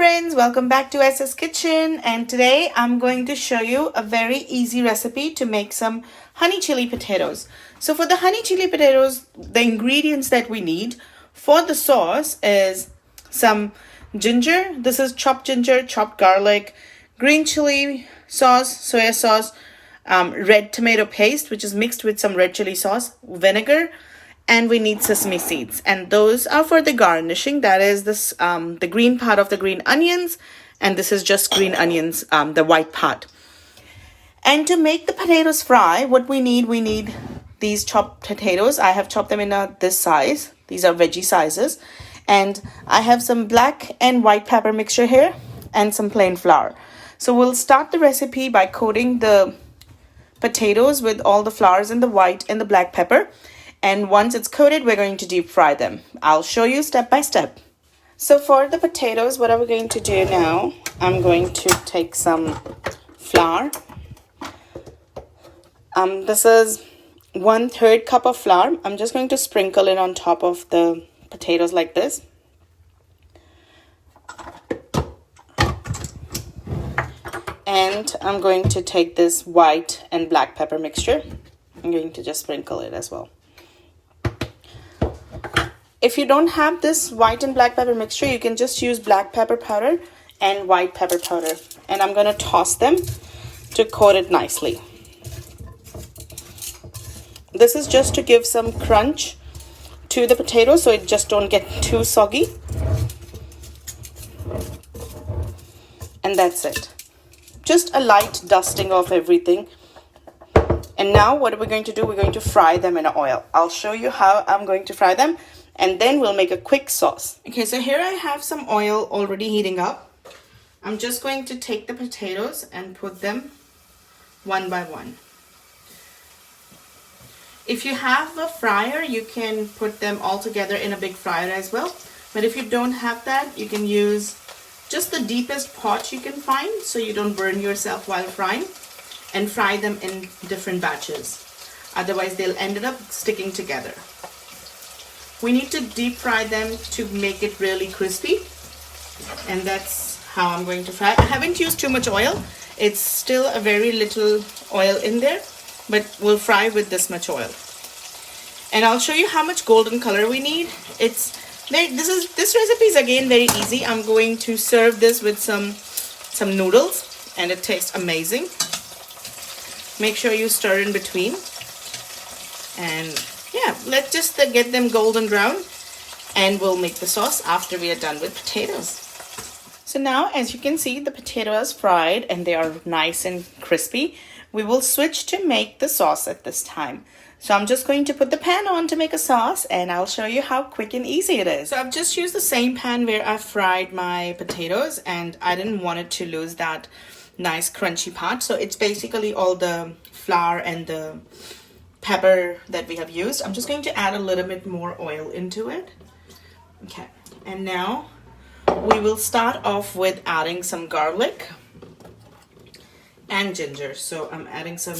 friends, welcome back to SS Kitchen, and today I'm going to show you a very easy recipe to make some honey chili potatoes. So for the honey chili potatoes, the ingredients that we need for the sauce is some ginger. This is chopped ginger, chopped garlic, green chili sauce, soya sauce, red tomato paste, which is mixed with some red chili sauce, vinegar, and we need sesame seeds, and those are for the garnishing. That is this the green part of the green onions, and this is just green onions, the white part. And to make the potatoes fry, what we need these chopped potatoes. I have chopped them in this size. These are veggie sizes, and I have some black and white pepper mixture here and some plain flour. So we'll start the recipe by coating the potatoes with all the flours and the white and the black pepper. And once it's coated, we're going to deep fry them. I'll show you step by step. So for the potatoes, what are we going to do now? I'm going to take some flour. This is 1/3 cup of flour. I'm just going to sprinkle it on top of the potatoes like this. And I'm going to take this white and black pepper mixture. I'm going to just sprinkle it as well. If you don't have this white and black pepper mixture, you can just use black pepper powder and white pepper powder. And I'm going to toss them to coat it nicely. This is just to give some crunch to the potatoes so it just don't get too soggy. And that's it. Just a light dusting of everything. And now what are we going to do? We're going to fry them in oil. I'll show you how I'm going to fry them, and then we'll make a quick sauce. Okay, so here I have some oil already heating up. I'm just going to take the potatoes and put them one by one. If you have a fryer, you can put them all together in a big fryer as well. But if you don't have that, you can use just the deepest pot you can find so you don't burn yourself while frying, and fry them in different batches. Otherwise, they'll end up sticking together. We need to deep fry them to make it really crispy, and that's how I'm going to fry. I haven't used too much oil. It's still a very little oil in there, but we'll fry with this much oil. And I'll show you how much golden color we need. This recipe is again very easy. I'm going to serve this with some noodles, and it tastes amazing. Make sure you stir in between. And yeah, let's just get them golden brown, and we'll make the sauce after we are done with potatoes. So now, as you can see, the potatoes fried and they are nice and crispy. We will switch to make the sauce at this time. So I'm just going to put the pan on to make a sauce, and I'll show you how quick and easy it is. So I've just used the same pan where I fried my potatoes, and I didn't want it to lose that nice crunchy part. So it's basically all the flour and the pepper that we have used. I'm just going to add a little bit more oil into it. Okay, and now we will start off with adding some garlic and ginger. So I'm adding some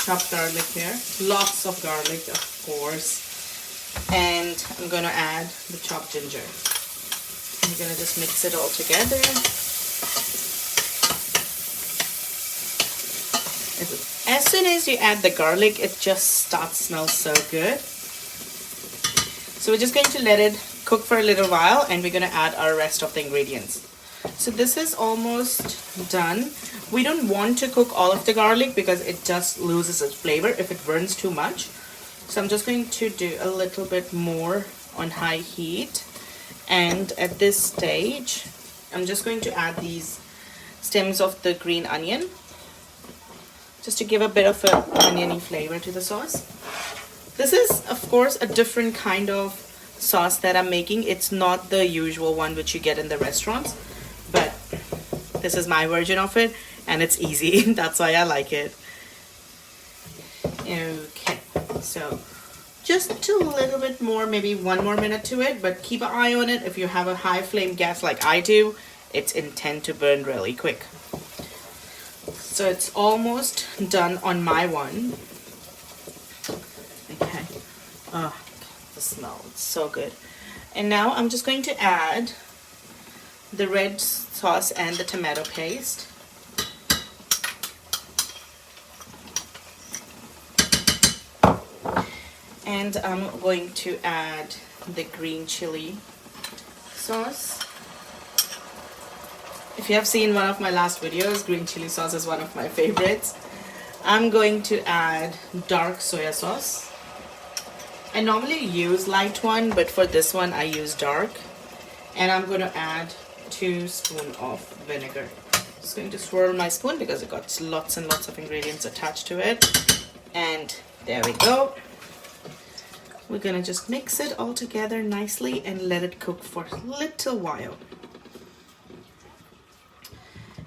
chopped garlic here, lots of garlic, of course, and I'm going to add the chopped ginger. I'm going to just mix it all together. As soon as you add the garlic, it just starts to smell so good. So we're just going to let it cook for a little while, and we're going to add our rest of the ingredients. So this is almost done. We don't want to cook all of the garlic because it just loses its flavor if it burns too much. So I'm just going to do a little bit more on high heat. And at this stage, I'm just going to add these stems of the green onion, just to give a bit of an oniony flavor to the sauce. This is, of course, a different kind of sauce that I'm making. It's not the usual one which you get in the restaurants, but this is my version of it, and it's easy. That's why I like it. Okay, so just a little bit more, maybe 1 more minute to it, but keep an eye on it. If you have a high flame gas like I do, it's intent to burn really quick. So it's almost done on my one. Okay. Oh, the smell, it's so good. And now I'm just going to add the red sauce and the tomato paste. And I'm going to add the green chili sauce. If you have seen one of my last videos, green chili sauce is one of my favorites. I'm going to add dark soya sauce. I normally use light one, but for this one I use dark. And I'm going to add 2 spoons of vinegar. Just going to swirl my spoon because it got lots and lots of ingredients attached to it. And there we go. We're gonna just mix it all together nicely and let it cook for a little while.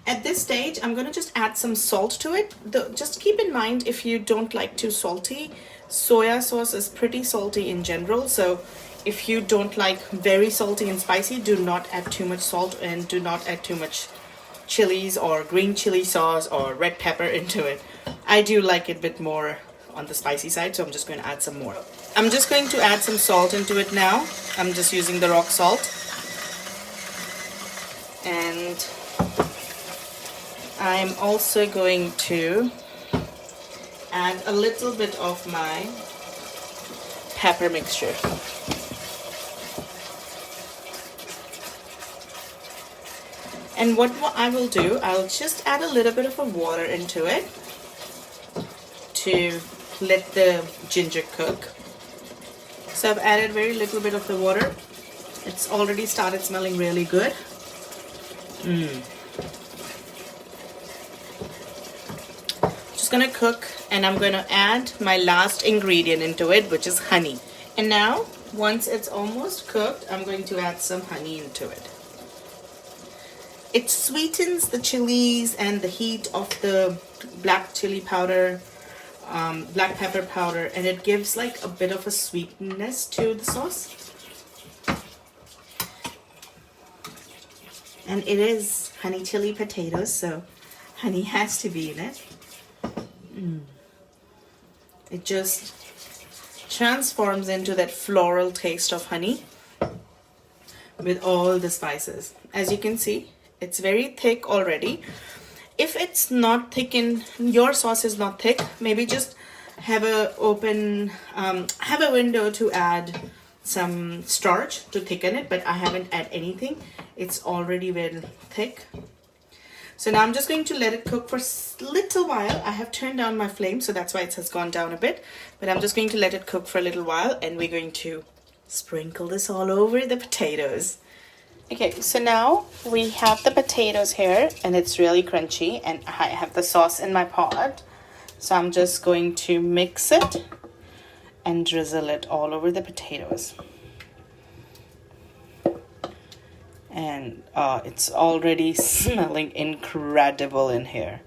At this stage, I'm gonna just add some salt to it. Just keep in mind, if you don't like too salty, soya sauce is pretty salty in general. So if you don't like very salty and spicy, do not add too much salt and do not add too much chilies or green chili sauce or red pepper into it. I do like it a bit more on the spicy side, so I'm just going to add some more. I'm just going to add some salt into it now. I'm just using the rock salt. And I'm also going to add a little bit of my pepper mixture. And what I will do, I'll just add a little bit of water into it to let the ginger cook. So I've added very little bit of the water. It's already started smelling really good. Just gonna cook, and I'm gonna add my last ingredient into it, which is honey. And now, once it's almost cooked, I'm going to add some honey into it. It sweetens the chilies and the heat of the black chili powder, black pepper powder, and it gives like a bit of a sweetness to the sauce. And it is honey chili potatoes, so honey has to be in it. It just transforms into that floral taste of honey with all the spices. As you can see, it's very thick already. If it's not thick and your sauce is not thick, maybe just have a window to add some starch to thicken it, but I haven't added anything. It's already very thick. So now I'm just going to let it cook for a little while. I have turned down my flame, so that's why it has gone down a bit. But I'm just going to let it cook for a little while, and we're going to sprinkle this all over the potatoes. Okay, so now we have the potatoes here, and it's really crunchy, and I have the sauce in my pot. So I'm just going to mix it and drizzle it all over the potatoes. And it's already smelling incredible in here.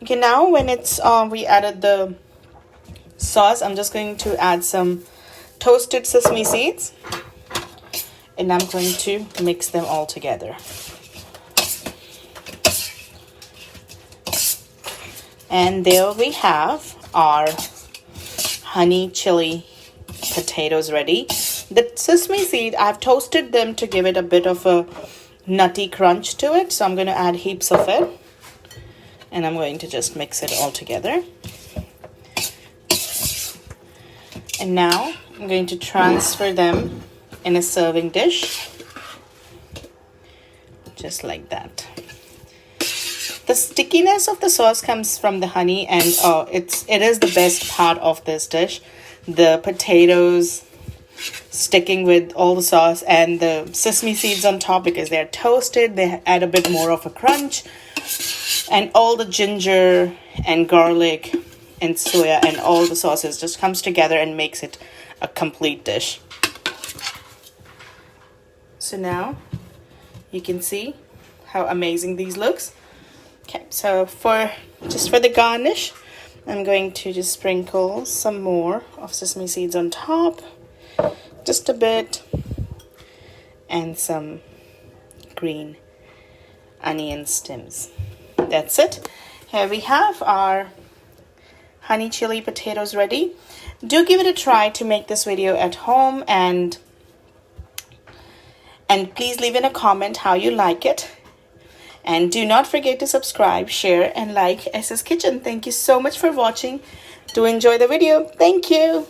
Okay, now when it's we added the sauce, I'm just going to add some toasted sesame seeds. And I'm going to mix them all together. And there we have our honey chili potatoes ready. The sesame seed, I've toasted them to give it a bit of a nutty crunch to it. So I'm going to add heaps of it. And I'm going to just mix it all together. And now I'm going to transfer them in a serving dish, just like that. The stickiness of the sauce comes from the honey, and it is the best part of this dish. The potatoes sticking with all the sauce and the sesame seeds on top, because they're toasted, they add a bit more of a crunch, and all the ginger and garlic and soya and all the sauces just comes together and makes it a complete dish. So now you can see how amazing these looks. Okay, so for the garnish, I'm going to just sprinkle some more of sesame seeds on top, just a bit, and some green onion stems. That's it. Here we have our honey chili potatoes ready. Do give it a try to make this video at home, and And please leave in a comment how you like it. And do not forget to subscribe, share, and like SS Kitchen. Thank you so much for watching. Do enjoy the video. Thank you.